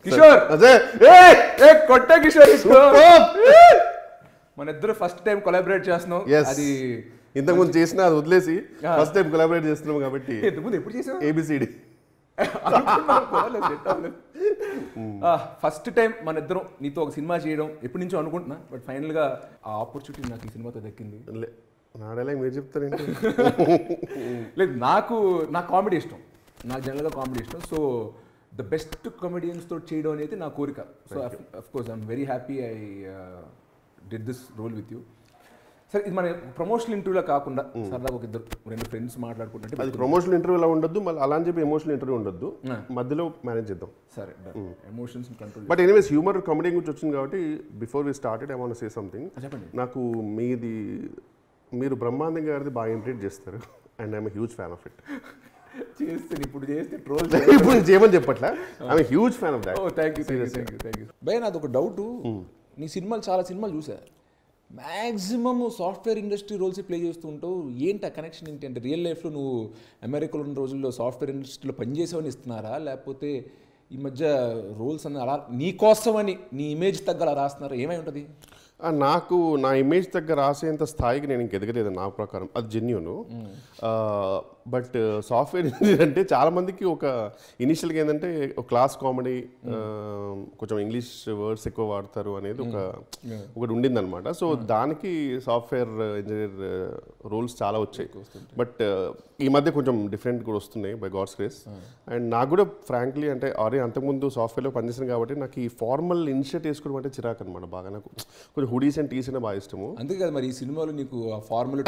కిషోర్ అదే కొట్టే కిషోర్ మన ఇద్దరు ఫస్ట్ టైం కొలాబరేట్ చేస్తున్నాం. అది ఇంతకుముందు చేసిన అది వదిలేసి ఫస్ట్ టైం కొలాబరేట్ చేస్తున్నాం కాబట్టి. ఇంతకుముందు ఎప్పుడు చేసాం? ఏబిసిడి. ఫస్ట్ టైం మన ఇద్దరం నీతో ఒక సినిమా చేయడం ఎప్పటి నుంచో అనుకుంటున్నా, బట్ ఫైనల్ గా ఆ ఆపర్చునిటీ నాకు ఈ సినిమాతో దక్కింది. నాడేలా మీరు చెప్తారేంటి? లేదు, నాకు కామెడీ ఇష్టం, నాకు జనరల్గా కామెడీ ఇష్టం. సో ద బెస్ట్ కామెడియన్స్ తో చేయడం అనేది నా కోరిక. So of course I'm very happy I did this role with you. సరే, ఇది మన ప్రమోషనల్ ఇంటర్వ్యూలో కాకుండా సరదాగా ఒక రెండు ఫ్రెండ్స్ మాట్లాడుకుంటుంటే, అది ప్రమోషనల్ ఇంటర్వ్యూలో ఉండొద్దు, మళ్ళీ అలా అని చెప్పి ఎమోషనల్ ఇంటర్వ్యూ ఉండొద్దు, మధ్యలో మేనేజ్ చేద్దాం. సరే, emotions control. But anyways humour comedy గురించి వచ్చింది కాబట్టి before we started I want to say something. చెప్పండి. నాకు మీరు బ్రహ్మానందం గారిది బాగా ఇమిటేట్ చేస్తారు and I'm huge fan of it. ఇప్పుడు చేస్తే ట్రోల్ ఇప్పుడు చేయమని చెప్పట్లా, I'm huge fan of that. Thank you. భయ, నాది ఒక డౌట్. నీ సినిమాలు చాలా సినిమాలు చూసా, maximum software industry roles play చేస్తూ ఉంటావు. ఏంటి ఆ కనెక్షన్ ఏంటి? అంటే రియల్ లైఫ్లో నువ్వు అమెరికాలో ఉన్న రోజుల్లో సాఫ్ట్వేర్ ఇండస్ట్రీలో పనిచేసావని ఇస్తున్నారా, లేకపోతే ఈ మధ్య రోల్స్ అన్న అలా నీ కోసమని నీ ఇమేజ్ తగ్గ అలా రాస్తున్నారా? ఏమై ఉంటుంది? నాకు నా ఇమేజ్ దగ్గర రాసేంత స్థాయికి నేను ఇంక ఎదగలేదు నా ప్రకారం, అది జెన్యూను. బట్ సాఫ్ట్వేర్ ఇంజనీర్ అంటే చాలామందికి ఒక ఇనిషియల్గా ఏంటంటే ఒక క్లాస్ కామెడీ, కొంచెం ఇంగ్లీష్ వర్డ్స్ ఎక్కువ వాడతారు అనేది ఒకటి ఉండిందనమాట. సో దానికి సాఫ్ట్వేర్ ఇంజనీర్ రోల్స్ చాలా వచ్చాయి. బట్ ఈ మధ్య కొంచెం డిఫరెంట్ కూడా వస్తున్నాయి బై గాడ్స్ గ్రేస్. అండ్ నాకు కూడా ఫ్రాంక్లీ అంటే అంతకుముందు సాఫ్ట్వేర్లో పనిచేసాను కాబట్టి నాకు ఈ ఫార్మల్ ఇన్షర్ట్ వేసుకోవడం అంటే చిరాకు అనమాట. బాగా నాకు కొంచెం హుడీస్ అండ్ టీస్ అనే బాగా ఇష్టము. అంతే కదా మరి, ఈ సినిమాలో నీకు ఫార్మల్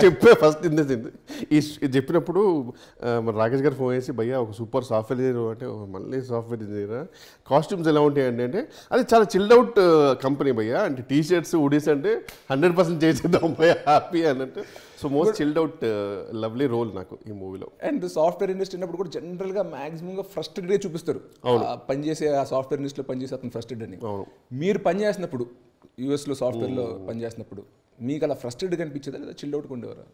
చెప్పే ఫస్ట్ ఈ చెప్పినప్పుడు రాకేష్ గారు ఫోన్ చేసి, భయ్యా ఒక సూపర్ సాఫ్ట్వేర్ ఇంజనీర్ అంటే, మళ్ళీ సాఫ్ట్వేర్ ఇంజనీర్ కాస్ట్యూమ్స్ ఎలా ఉంటాయండి అంటే, అది చాలా చిల్డ్ అవుట్ కంపెనీ భయ్యా, అంటే టీ షర్ట్స్ హుడీస్ అంటే 100% చేసేద్దాం భయ్యా హ్యాపీ అన్నట్టు. So most chilled out lovely role నాకు ఈ మూవీలో. అండ్ సాఫ్ట్వేర్ ఇండస్ట్రీ అన్నప్పుడు కూడా జనరల్గా మ్యాక్సిమంగా ఫ్రస్ట్రేటెడ్గా చూపిస్తారు. పనిచేసే ఆ సాఫ్ట్వేర్ ఇండస్ట్రీలో పనిచేసే అతను ఫ్రస్ట్రేటెడ్ అని. మీరు పనిచేసినప్పుడు యూఎస్లో సాఫ్ట్వేర్లో పనిచేసినప్పుడు మీకు అలా ఫ్రస్ట్రేటెడ్గా అనిపించేదా లేదా చిల్డ్ అవుట్గా ఉండేవారా?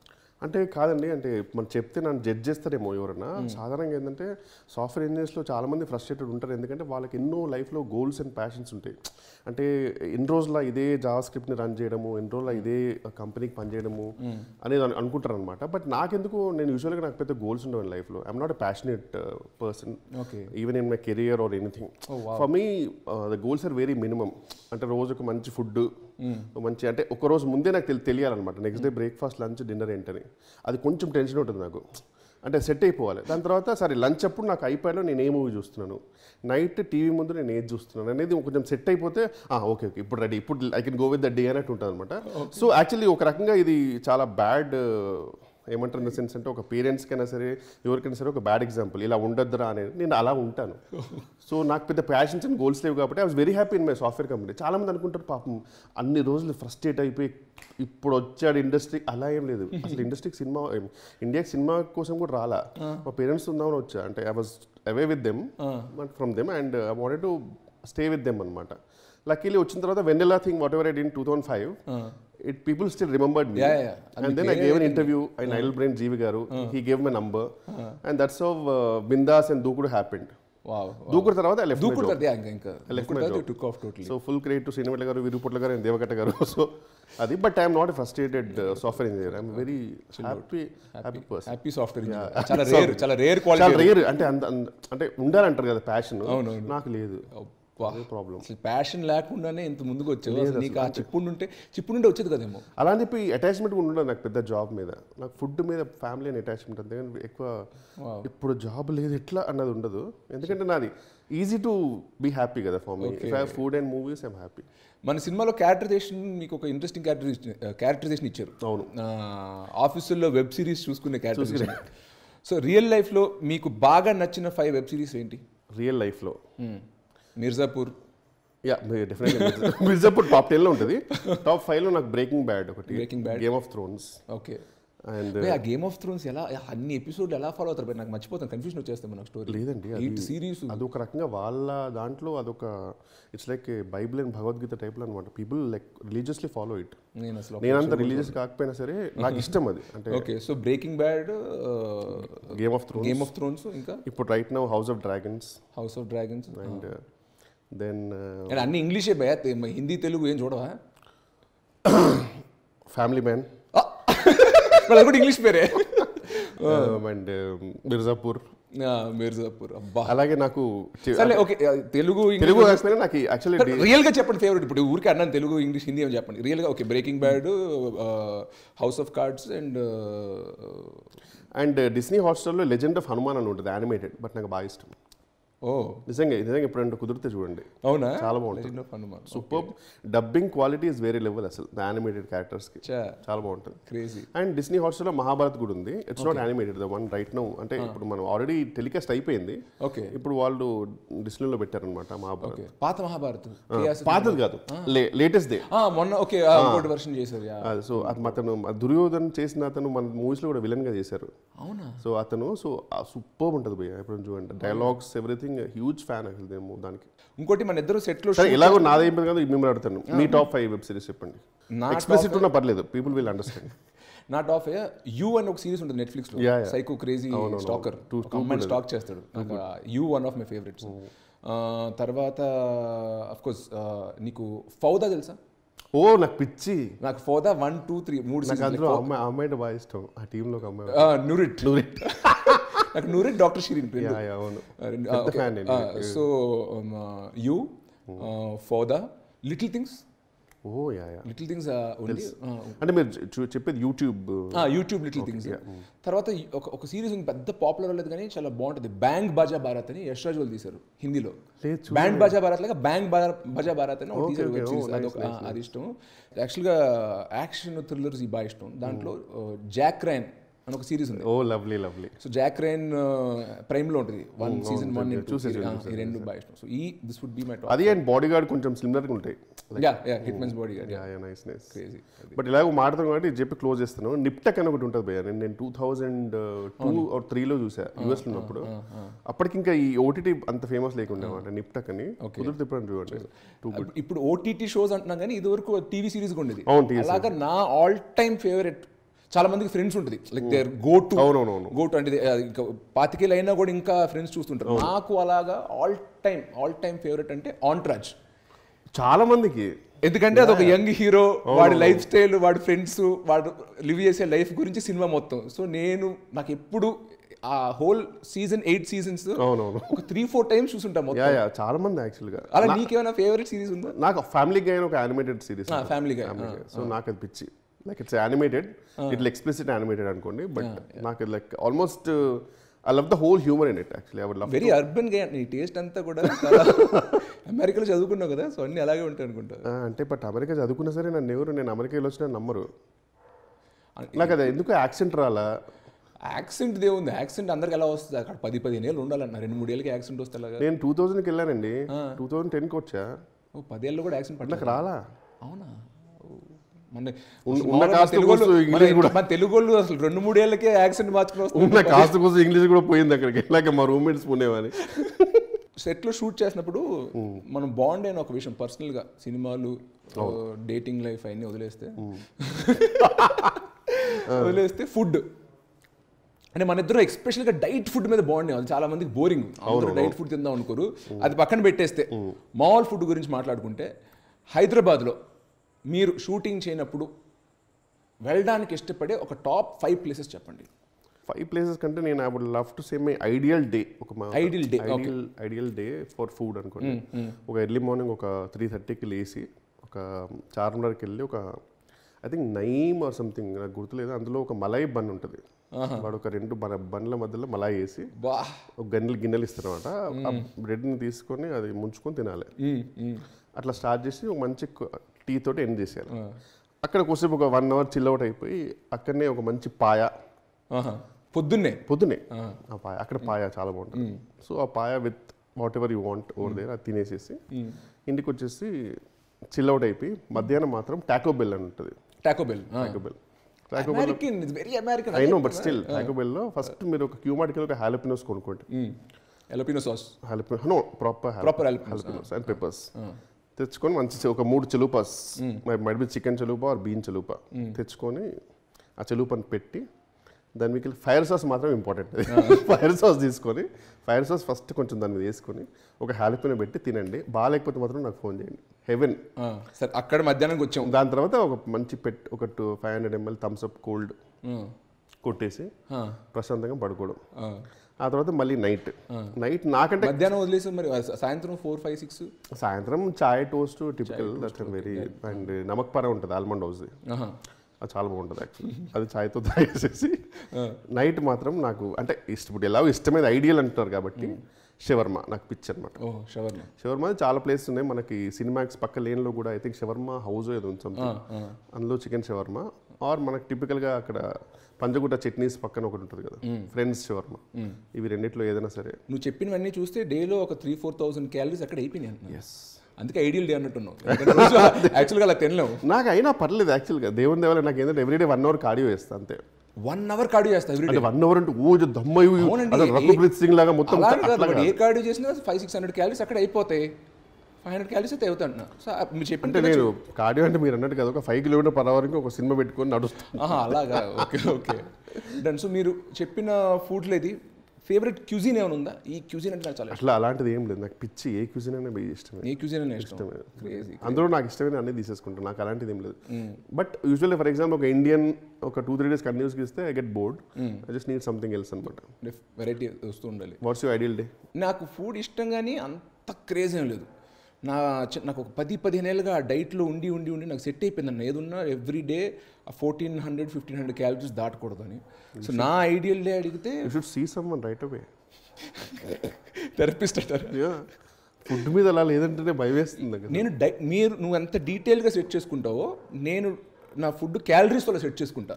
అంటే కాదండి, అంటే మనం చెప్తే నన్ను జడ్జ్ చేస్తారేమో ఎవరన్నా. సాధారణంగా ఏంటంటే సాఫ్ట్వేర్ ఇంజనీర్స్లో చాలామంది ఫ్రస్ట్రేటెడ్ ఉంటారు, ఎందుకంటే వాళ్ళకి ఎన్నో లైఫ్లో గోల్స్ అండ్ ప్యాషన్స్ ఉంటాయి. అంటే ఎన్ని రోజుల ఇదే జావా స్క్రిప్ట్ని రన్ చేయడము, ఎన్ని రోజుల ఇదే కంపెనీకి పనిచేయడము అనేది అనుకుంటారు అనమాట. బట్ నాకెందుకు, నేను యూజువల్గా నాకు పెద్ద గోల్స్ ఉండవు లైఫ్లో. I'm not a passionate person even in my career or anything. For me the goals are very minimum. అంటే రోజుకు మంచి ఫుడ్, మంచి అంటే ఒక రోజు ముందే నాకు తెలియాలన్నమాట next day breakfast lunch dinner ఏంటని. అది కొంచెం టెన్షన్ ఉంటుంది నాకు, అంటే సెట్ అయిపోవాలి. దాని తర్వాత సరే లంచ్ అప్పుడు నాకు ఐప్యాడ్లో నేను ఏ మూవీ చూస్తున్నాను, నైట్ టీవీ ముందు నేను ఏది చూస్తున్నాను అనేది కొంచెం సెట్ అయిపోతే ఓకే ఇప్పుడు రెడీ, ఇప్పుడు I can go with the day అన్నట్టు ఉంటుంది అనమాట. సో యాక్చువల్లీ ఒక రకంగా ఇది చాలా బ్యాడ్ ఏమంటారు ఇన్ ద సెన్స్ అంటే, ఒక పేరెంట్స్కైనా సరే ఎవరికైనా సరే ఒక బ్యాడ్ ఎగ్జాంపుల్, ఇలా ఉండొద్దురా అనేది. నేను అలా ఉంటాను. సో నాకు పెద్ద ప్యాషన్స్ అండ్ గోల్స్ లేవు కాబట్టి I was very happy in my software company. చాలామంది అనుకుంటారు పాపం అన్ని రోజులు ఫ్రస్ట్రేట్ అయిపోయి ఇప్పుడు వచ్చాడు ఇండస్ట్రీ, అలా ఏం లేదు. అసలు ఇండస్ట్రీకి ఇండియాకి సినిమా కోసం కూడా రాలా, మా పేరెంట్స్ ఉందామని వచ్చా. అంటే I was away with them from them and I wanted to stay with them అనమాట. లక్కీలీ వచ్చిన తర్వాత వెన్నెలా thing what ever I did in 2005, people still remembered me. And then I gave an interview in Idle Brain Jeevi garu. He gave my number and that's how Bindas and Dookudu happened. Wow. Dookudu tarvata I left my Dookudu job. I left my job. Took off totally. So full credit to Srinivela garu, Virupotla garu and Devakatta garu. So adi, but I am not a frustrated software engineer. I am a very happy person. Happy software engineer. Chala rare quality. Chala rare అంటే ఉండాలంటారు కదా passion, నాకు లేదు. Problem. Passion లేకుండానే ఇంత ముందుకు వచ్చావు, నీకు ఆ చిప్పుంటే వచ్చేది కదేమో. అలా అని చెప్పి అటాచ్మెంట్ ఉండదు నాకు పెద్ద జాబ్ మీద. నాకు ఫుడ్ మీద ఫ్యామిలీ అని అటాచ్మెంట్ అంతే, ఎక్కువ ఇప్పుడు జాబ్ లేదు ఎట్లా అన్నది ఉండదు. ఎందుకంటే నాది ఈజీ టు బీ హ్యాపీ కదా for me. If I have food and movies I'm happy. మన సినిమాలో క్యారెక్టరైజేషన్ మీకు ఒక ఇంట్రెస్టింగ్ క్యారెక్టరైజేషన్ ఇచ్చారు. అవును, ఆఫీసుల్లో వెబ్ సిరీస్ చూసుకునే క్యారెక్టరైజేషన్. సో రియల్ లైఫ్లో మీకు బాగా నచ్చిన 5 వెబ్ సిరీస్ ఏంటి? రియల్ లైఫ్లో మిర్జాపూర్. డెఫినెట్లీ మిర్జాపూర్ టాప్ 10లో ఉంటుంది. టాప్ 5లో నాకు బ్రేకింగ్ బ్యాడ్ ఒకటి, breaking Bad, Game of Thrones. Okay. And ఆ గేమ్ ఆఫ్ థ్రోన్స్ ఎలా అన్ని ఎపిసోడ్లు ఎలా ఫాలో అవుతారు నాకు మర్చిపోతాను, కన్ఫ్యూజన్ వచ్చేస్తాం నాకు స్టోరీ. లేదండి, 8 సిరీస్. అదొక రకంగా వాళ్ళ దాంట్లో అదొక it's like Bible and Bhagavad Gita టైప్లో అనమాట. People like religiously follow it. నేనంత రిలీజియస్ కాకపోయినా సరే నాకు ఇష్టం అది. అంటే okay, so Breaking Bad, Game of Thrones, ఇంకా ఇప్పుడు right now House of Dragons. And then అన్ని ఇంగ్లీషే భయ, హిందీ తెలుగు ఏం చూడవా? ఫ్యామిలీ మ్యాన్ అది కూడా ఇంగ్లీష్ పేరే. అండ్ మిర్జాపూర్. అబ్బా, అలాగే నాకు ఓకే తెలుగు కాకపోయినా నాకు యాక్చువల్లీ రియల్ గా చెప్పండి ఫేవరెట్. ఇప్పుడు ఊరికే అన్నాను తెలుగు ఇంగ్లీష్ హిందీ అని చెప్పండి రియల్ గా. Okay, Breaking Bad, House of Cards and Disney హాట్స్టార్లో లెజెండ్ ఆఫ్ హనుమాన్ అని ఉంటుంది యానిమేటెడ్, బట్ నాకు బాగా ఇష్టం. నిజంగా ఎప్పుడంటే కుదిరితే చూడండి. అవునా, చాలా బాగుంటుంది. సూపర్ డబ్బింగ్ క్వాలిటీ ఇస్ వేరే లెవెల్ అసలు యానిమేటెడ్ క్యారెక్టర్స్ కి చాలా బాగుంటుంది. క్రేజీ. అండ్ డిస్నీ హాట్స్టార్ లో మహాభారత్ కూడా ఉంది. It's not animated, the one right now. అంటే ఇప్పుడు మనం ఆల్రెడీ టెలికాస్ట్ అయిపోయింది. ఓకే, ఇప్పుడు వాళ్ళు డిస్నీలో పెట్టారనమాట మహాభారత్. పాత మహాభారత్, పాతది కాదు, లేటెస్ట్ దే మొన్న. ఓకే, వర్షన్ చేశారు. సో అతను దుర్యోధన్ చేసిన అతను మన మూవీస్ లో కూడా విలన్ గా చేశారు. అవునా? సో అతను సూపర్ ఉంటుంది భయ్య, ఎప్పుడు చూడండి డైలాగ్స్ ఎవ్రీథింగ్ హ్యూజ్ ఫ్యాన్ అసలు దానికి. ఇంకోటి మన ఇద్దరు సెట్ లో ఎలాగో నాదేం కాదు, మిమ్మల్ని అడుగుతాను మీ టాప్ 5 వెబ్ సిరీస్ చెప్పండి. ఎక్స్ప్లిసిట్ ఉన్నా పర్లేదు, పీపుల్ విల్ అండర్స్టాండ్. నా టాప్ యూ అని ఒక సిరీస్ ఉంటుంది నెట్ఫ్లిక్స్ లో, సైకో క్రేజీ స్టాకర్, అమ్మాయిని స్టాక్ చేస్తాడు. నాకు you one of my favourites. తర్వాత అఫ్ కోర్స్ నీకు ఫౌదా తెలుసా? ఓ నాకు పిచ్చి, నాకు ఫౌదా 1, 2, 3 నాకు అందులో అమ్మాయి బాగా ఇష్టం. ఆ టీమ్ లో ఒక అమ్మాయి నూరిట్. నాకు Nurit, doctor Shirin. So you, Fauda, little things. Little things అంటే మీరు చెప్పేది యూట్యూబ్ లిటిల్ థింగ్స్. తర్వాత ఒక సిరీస్ ఉంది, పెద్ద పాపులర్ అవ్వలేదు కానీ చాలా బాగుంటుంది, బ్యాంగ్ బాజా భారత్ అని యష్ రాజ్ వాళ్ళు తీశారు హిందీలో. బ్యాండ్ బాజా భారత్ లాగా బ్యాంగ్ బాజా భారత్ అని తీశారు. అది ఇష్టం. యాక్చువల్గా యాక్షన్ థ్రిల్లర్స్ బాగా ఇష్టం. దాంట్లో జాక్ రైన్ అని ఒక సిరీస్ ఉంది. Oh lovely. So Jack Ryan Prime లో ఉంటుంది, సీజన్ 1 and 2. ఈ రెండు బాగా ఇష్టం. So this would be my top. అది అండ్ బాడీ గార్డ్ కొంచెం సిమిలర్ గా ఉంటాయి. Hitman's Bodyguard. Nice. But ఇలాగ మాట్లాడతాం కాబట్టి చెప్పి క్లోజ్ చేస్తాను. నిప్టెక్ అని ఒకటి ఉంటుంది భయ్య, నేను 2002 or 3 లో చూసా యూఎస్ లో ఉన్నప్పుడు. అప్పటికి ఇంకా ఈ ఓటీటీ అంత ఫేమస్ లేకుండా అనమాట నిప్టెక్ అని. కుదిరితే ఎప్పుడైనా చూడండి. ఇప్పుడు ఓటీటీ షోస్ అంటున్నా కానీ ఇది వరకు టీవీ సిరీస్ ఉండేది. అలాగా నా ఆల్ టైమ్ ఫేవరెట్. చాలా మందికి ఫ్రెండ్స్ ఉంటుంది, లైక్ దేర్ గో టు అంటే 25 అయినా కూడా ఇంకా ఫ్రెండ్స్ చూస్తుంటారు. నాకు అలాగా ఆల్ టైమ్ ఫేవరెట్ అంటే ఆంట్రాజ్. చాలా మందికి, ఎందుకంటే అది ఒక యంగ్ హీరో, వాడి లైఫ్ స్టైల్, వాడి ఫ్రెండ్స్, వాడు లివ్ చేసే లైఫ్ గురించి సినిమా మొత్తం. సో నాకు ఎప్పుడు ఆ హోల్ సీజన్ 8 seasons ఒక 3-4 times చూసుంటాం మొత్తం. చాలా మంది యాక్చువల్గా. అలా నీకేమైనా ఫేవరెట్ సిరీస్ ఉందా? నాకు ఫ్యామిలీ గై ఒక animated series. Family Guy. So నాకు అది పిచ్చి. లైక్ ఇట్స్ యానిమేటెడ్, ఇట్లా ఎక్స్ప్లిసిట్ యానిమేటెడ్ అనుకోండి, బట్ నాకు like almost I love the whole humour in it actually. I would love. Very urban గా నీ టేస్ట్ అంతా కూడా అమెరికాలో చదువుకున్నావు కదా, సో అన్ని అలాగే ఉంటాయి అనుకుంటా. అంటే బట్ అమెరికా చదువుకున్నా సరే నేను అమెరికాలో వచ్చినా నమ్మరు. నాకు అది ఎందుకు యాక్సెంట్ రాలా. యాక్సెంట్ దేవుంది, యాక్సెంట్ అందరికి ఎలా వస్తుంది? అక్కడ 10-15 ఏళ్ళు ఉండాలన్న, 2-3 ఏళ్ళకి యాక్సెంట్ వస్తే అలాగా. నేను 2000కి వెళ్ళానండి, 2010కి వచ్చా. 10 ఏళ్ళు కూడా యాక్సెంట్ నాకు రాలా. అవునా? మన తెలుగు వాళ్ళు అసలు 2-3 ఏళ్ళకే యాక్సెంట్ మార్చుకుని వస్తుంది. కాస్త కోసం ఇంగ్లీష్ కూడా పోయింది అక్కడికి. ఇలాగ మా రూమ్మేట్స్ పోనేవాని. సెట్లో షూట్ చేసినప్పుడు మనం బాండ్ అయిన ఒక విషయం, పర్సనల్గా సినిమాలు, డేటింగ్ లైఫ్ అన్నీ వదిలేస్తే ఫుడ్. అంటే మన ఇద్దరు ఎక్స్పెషల్గా డైట్ ఫుడ్ మీద బాగుండే. చాలా మందికి బోరింగ్, అందరూ డైట్ ఫుడ్ తిందాం అనుకోరు. అది పక్కన పెట్టేస్తే మామూలు ఫుడ్ గురించి మాట్లాడుకుంటే, హైదరాబాద్లో మీరు షూటింగ్ చేయనప్పుడు వెళ్ళడానికి ఇష్టపడే ఒక టాప్ 5 places చెప్పండి. 5 places కంటే నేను I would love to say my ideal day. Ideal day for food అనుకోండి. ఒక ఎర్లీ మార్నింగ్ ఒక 3:30కి లేచి ఒక చార్మినార్కి వెళ్ళి ఒక ఐ థింక్ నైమ్ ఆర్ సంథింగ్, నాకు గుర్తులేదు, అందులో ఒక మలాయి బన్ ఉంటుంది. వాడు ఒక 2 బండ్ల మధ్యలో మలాయి వేసి ఒక గిన్నెలు ఇస్తారనమాట. ఆ బ్రెడ్ని తీసుకొని అది ముంచుకొని తినాలి. అట్లా స్టార్ట్ చేసి ఒక మంచి టీ తోటి ఎండ్ చేసేయాలి. అక్కడ కొద్దిసేపు ఒక 1 hour చిల్ అవుట్ అయిపోయి అక్కడనే ఒక మంచి పాయ పొద్దున్నే ఆ పాయ, అక్కడ పాయ చాలా బాగుంటుంది. సో ఆ paya with what ever you want over there అది తినేసేసి ఇంటికి వచ్చేసి చిల్ అవుట్ అయిపోయి మధ్యాహ్నం మాత్రం టాకో బెల్ అని ఉంటుంది. Taco Bell American, it's very American. I know, but still Taco Bell లో ఫస్ట్ మీరు ఒక క్యూమార్ట్కి ఒక హాలపినోస్ కొనుక్కోండి. jalapeno sauce, no proper jalapenos and peppers తెచ్చుకొని మంచి ఒక 3 chalupas, might be chicken chalupa or bean chalupa తెచ్చుకొని ఆ చెలుపని పెట్టి దాని మీకు ఫైర్ సాస్ మాత్రం ఇంపార్టెంట్. ఫైర్ సాస్ తీసుకొని ఫైర్ సాస్ ఫస్ట్ కొంచెం దాని మీద వేసుకొని ఒక హాలపినో పెట్టి తినండి. బాగాలేకపోతే మాత్రం నాకు ఫోన్ చేయండి. హెవెన్. సరే అక్కడ మధ్యాహ్నానికి వచ్చాం. దాని తర్వాత ఒక మంచి ఒక 500 ml థమ్స్ అప్ కోల్డ్ కొట్టేసి ప్రశాంతంగా పడుకోవడం. ఆ తర్వాత మళ్ళీ నైట్ నాకంటే మధ్యాహ్నం వదిలేసి మరి సాయంత్రం 4, 5, 6 సాయంత్రం chai toast typical that very. And namak para ఉంటుంది ఆల్మండ్ హౌస్, అది చాలా బాగుంటుంది యాక్చువల్లీ. అది చాయ్తో తాగేసేసి నైట్ మాత్రం నాకు అంటే ఇప్పుడు ఎలాగో ఇష్టమైన ఐడియల్ అంటున్నారు కాబట్టి షవర్మా నాకు పిచ్చి అనమాట. షవర్మా చాలా ప్లేసెస్ ఉన్నాయి మనకి. సినిమాక్స్ పక్క లేన్లో కూడా ఐ థింక్ షవర్మా హౌస్ ఏదో ఉంది, అందులో చికెన్ షవర్మా. ఆర్ మనకు టిపికల్గా అక్కడ పంజగుట్ట చట్నీస్ పక్కన ఒకటి ఉంటుంది కదా, ఫ్రెండ్స్ షవర్మా. ఇవి రెండిట్లో ఏదైనా సరే. నువ్వు చెప్పినవన్నీ చూస్తే డేలో ఒక 3,000-4,000 క్యాలరీస్ అక్కడ అయిపోయినాయి. అందుకే ఐడియల్ డే అన్నట్టున్నావు. యాక్చువల్గా అలా తినలేము. నాకు అయినా పర్లేదు యాక్చువల్గా. దేవుని దేవాల నాకు ఏంటంటే ఎవ్రీడే 1 hour కార్డియో చేస్తాను అంతే. 1 hour కార్డియో చేస్తా ఎవ్రీడే. 1 hour అంటే ఓ దమ్మయ్యి రఘుప్రీత్ సింగ్ లాగా మొత్తం. ఏ కార్డియో చేసినా 500-600 క్యాలరీస్ అక్కడ అయిపోతాయి. 500 క్యాలరీస్ అయితే అవుతాను. సో మీరు చెప్పంటే నేను కార్డియో అంటే మీరు అన్నట్టు కదా ఒక 5 km/h ఒక సినిమా పెట్టుకొని నడుస్తాను. అలాగా. Okay done. సో మీరు చెప్పిన ఫుడ్లో ఇది ఫేవరెట్ క్యూజిన్ ఏమైనా ఉందా? ఈ క్యూజిన్ అంటే నాకు చాలా అట్లా అలాంటిది ఏం లేదు. నాకు పిచ్చి ఏ క్యూజిన్ అయినా ఇష్టమే. ఏ క్యూజిన్ అయినా ఇష్టమే. అందులో నాకు ఇష్టమైన అన్ని తీసేసుకుంటాను. నాకు అలాంటిది ఏం లేదు. బట్ యూజువల్లీ ఫర్ ఎగ్జాంపుల్ ఒక ఇండియన్ ఒక 2-3 days కంటిన్యూస్గా ఇస్తే I get bored. I just need something else అనమాట. వెరైటీ వస్తూ ఉండాలి. What's your ideal day? నాకు ఫుడ్ ఇష్టం కానీ అంత క్రేజ్ ఏం లేదు. నాకు ఒక 10-15 ఏళ్ళుగా డైట్లో ఉండి నాకు సెట్ అయిపోయింది అన్న. ఏదున్నా ఎవ్రీ డే 1400-1500 క్యాలరీస్ దాటకూడదని. సో నా ఐడియల్ డే అడిగితే you should see someone right away. Therapist అంటారు. ఫుడ్ మీద అలా లేదంటేనే భయం వేస్తుంది. నేను నువ్వు ఎంత డీటెయిల్గా సెట్ చేసుకుంటావో నేను నా ఫుడ్ క్యాలరీస్ వల్ల సెట్ చేసుకుంటా.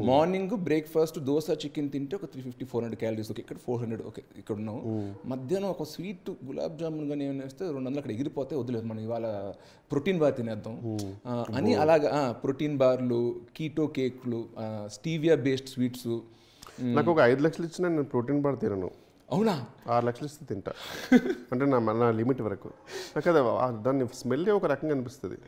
మార్నింగ్ బ్రేక్ఫాస్ట్ దోశ చికెన్ తింటే ఒక 350-400 క్యాలరీస్. ఓకే ఇక్కడ 400. ఓకే ఇక్కడ ఉన్నావు. మధ్యాహ్నం ఒక స్వీట్ గులాబ్ జామున్ కానీ ఏమైనా వేస్తే 200 అక్కడ ఎగిరిపోతే వదిలేదు. మనం ఇవాళ ప్రోటీన్ బార్ తినేద్దాం అని అలాగా. ప్రోటీన్ బార్లు, కీటో కేక్లు, స్టీవియా బేస్డ్ స్వీట్స్. నాకు ఒక 5 లక్షలు ఇచ్చినా నేను ప్రోటీన్ బార్ తినను. అవునా? 6 లక్షలు ఇస్తే తింటా. అంటే నా లిమిట్ వరకు. నాకు అది దాన్ని స్మెల్ ఒక రకంగా అనిపిస్తుంది.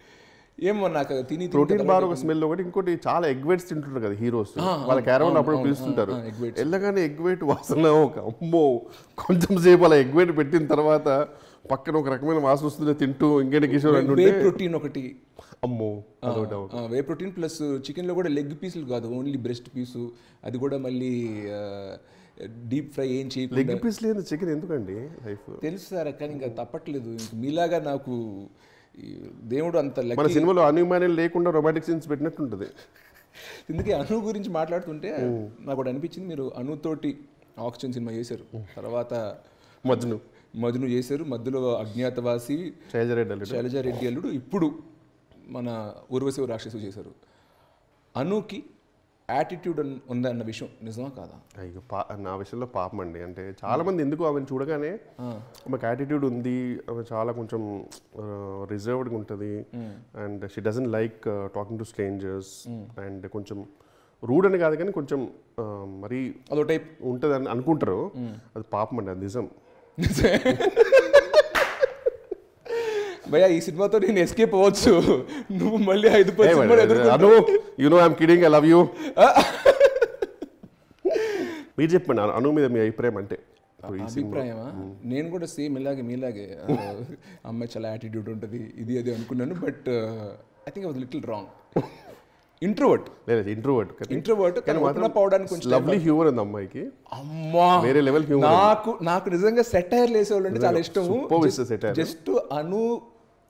ఏమో నాకు తిని ప్రోటీన్ బార్ ఒక స్మెల్ ఒకటి. ఇంకోటి చాలా ఎగ్ వైట్స్ తింటుంటారు కదా హీరోస్, వాళ్ళ క్యారవన్ అప్పుడు పిలుస్తుంటారు. వెళ్ళగానే ఎగ్ వైట్ వాసన ఒక అమ్మో. కొంచెం సేపు అలా ఎగ్ వైట్ పెట్టిన తర్వాత పక్కన ఒక రకమైన వాసన వస్తుంది తింటూ. ఇంకేంటి కిషోర్ అంటే ప్రోటీన్ ఒకటి అమ్మో. వే ప్రోటీన్ ప్లస్ చికెన్లో కూడా లెగ్ పీసులు కాదు, ఓన్లీ బ్రెస్ట్ పీసు. అది కూడా మళ్ళీ డీప్ ఫ్రై ఏం చేయకుండా. లెగ్ పీస్ లేదు చికెన్ ఎందుకండి లైఫ్ తెలుసు సార్, కానీ ఇంకా తప్పట్లేదు. మీలాగా నాకు దేవుడు అంత మన సినిమాలో అను లేకుండా రొమాంటిక్ సీన్స్ పెట్టినట్టుంటుంది. అందుకే అను గురించి మాట్లాడుతుంటే నాకు ఒకటి అనిపించింది. మీరు అనుతోటి ఆక్సిజన్ సినిమా చేశారు, తర్వాత మజ్ను చేశారు, మధ్యలో అజ్ఞాతవాసి, శైలజారెడ్డి అల్లుడు, ఇప్పుడు మన ఊర్వశి రాక్షసు చేశారు. అనుకి యాటిట్యూడ్ ఉందన్న విషయం నిజమా కాదా? అయ్యో నా విషయంలో పాపం అండి. అంటే చాలా మంది ఎందుకు ఆమెను చూడగానే ఆమెకు యాటిట్యూడ్ ఉంది, ఆమె చాలా కొంచెం రిజర్వ్డ్గా ఉంటుంది, and she doesn't like talking to strangers, and కొంచెం రూడ్ అని కాదు కానీ కొంచెం మరీ అదో టైప్ ఉంటుంది అని అనుకుంటారు. అది పాపం అండి, అది నిజం. భయ్యా ఈ సినిమాతో నేను ఎస్కేప్ అవ్వచ్చు, నువ్వు మళ్ళీ 5-10 మీరు చెప్పండి అను మీద మీ అభిప్రాయం. అంటే అభిప్రాయమా? నేను కూడా సేమ్ మీలాగే అమ్మాయి చాలా యాటిట్యూడ్ ఉంటుంది ఇది అది అనుకున్నాను. But I think I was little wrong. Introvert కానీ ఓపెన్ అప్ అవడానికి కొంచెం లవ్లీ హ్యూమర్ ఉంది అమ్మాయికి. అమ్మా వేరే లెవెల్ హ్యూమర్. నాకు నిజంగా సెటైర్లు వేసేవాళ్ళు అంటే చాలా ఇష్టము. జస్ట్ అను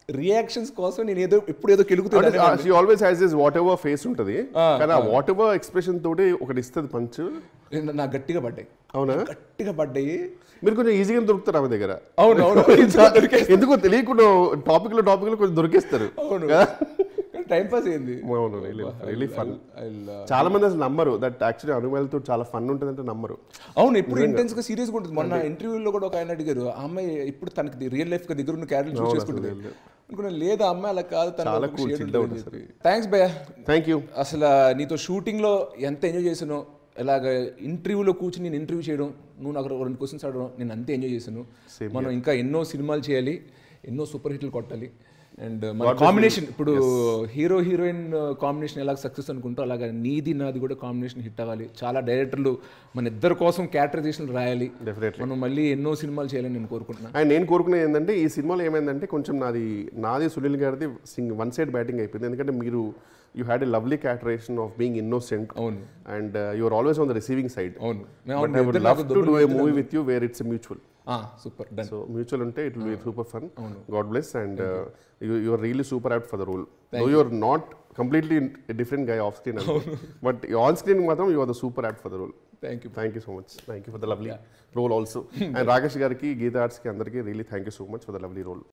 రియాక్షన్స్ కోసం నేను ఎప్పుడు కెలుగుతాను. She always has this what ever face ఉంటుంది, కానీ ఆ వాట్ ఎవర్ ఎక్స్ప్రెషన్ తోటి ఒకటి ఇస్తుంది పంచ్. నాకు గట్టిగా పడ్డాయి. అవునా? గట్టిగా పడ్డాయి. మీరు కొంచెం ఈజీగా దొరుకుతారు ఆమె దగ్గర. అవును ఎందుకో తెలియకుండా టాపిక్ లో కొంచెం దొరికేస్తారు. అవును, టైం పాస్ అయింది. చాలా మంది అసలు నమ్మరు దట్ యాక్చువల్లీ అనుమేలతో చాలా ఫన్ ఉంటుంది అంటే నమ్మరు. అవును, ఎప్పుడు ఇంటెన్స్ గా సీరియస్ గా ఉంటుంది. మొన్న ఇంటర్వ్యూలో కూడా ఒక ఆయన అడిగారు, ఆ అమ్మాయి ఇప్పుడు తనకి రియల్ లైఫ్ గా దగ్గర ఉన్న క్యారెక్టర్ చూస్ చేసుకుంటుంది. అనుకున్నాను లేదా అమ్మాయి అలా కాదు, చాలా cool, chill out చెప్పి. థ్యాంక్స్ భయ్యా. Thank you. అసలు నీతో షూటింగ్లో ఎంత ఎంజాయ్ చేసానో, ఇలాగ ఇంటర్వ్యూలో కూర్చుని నేను ఇంటర్వ్యూ చేయడం, నువ్వు నాకు 2 క్వశ్చన్స్ అడగడం, నేను అంతే ఎంజాయ్ చేశాను. మనం ఇంకా ఎన్నో సినిమాలు చేయాలి, ఎన్నో సూపర్ హిట్లు కొట్టాలి. అండ్ మన కాంబినేషన్ ఇప్పుడు హీరో హీరోయిన్ కాంబినేషన్ ఎలా సక్సెస్ అనుకుంటో అలాగా నీది నాది కూడా కాంబినేషన్ హిట్ అవ్వాలి. చాలా డైరెక్టర్లు మన ఇద్దరి కోసం క్యారెక్టరైజేషన్ రాయాలి, మనం మళ్ళీ ఎన్నో సినిమాలు చేయాలని నేను కోరుకుంటున్నాను. అండ్ నేను కోరుకునేది ఏంటంటే ఈ సినిమాలో ఏమైందంటే కొంచెం నాది సునీల్ గారిది వన్ సైడ్ బ్యాటింగ్ అయిపోయింది. ఎందుకంటే మీరు you had a lovely characterization of being innocent. అవును. And you're always on the receiving side. అవును. But I would love to do a movie with you where it's mutual. Super done. So mutual ఉంటే it will be super fun. God bless. And you are really super apt for the role. Though you are not completely different guy off screen, but on screen మాత్రం you are the super apt for the role. Thank you so much. Thank you for the lovely role also. And Rakesh గారికి, గీతా ఆర్ట్స్కి అందరికీ really thank you so much for the lovely role.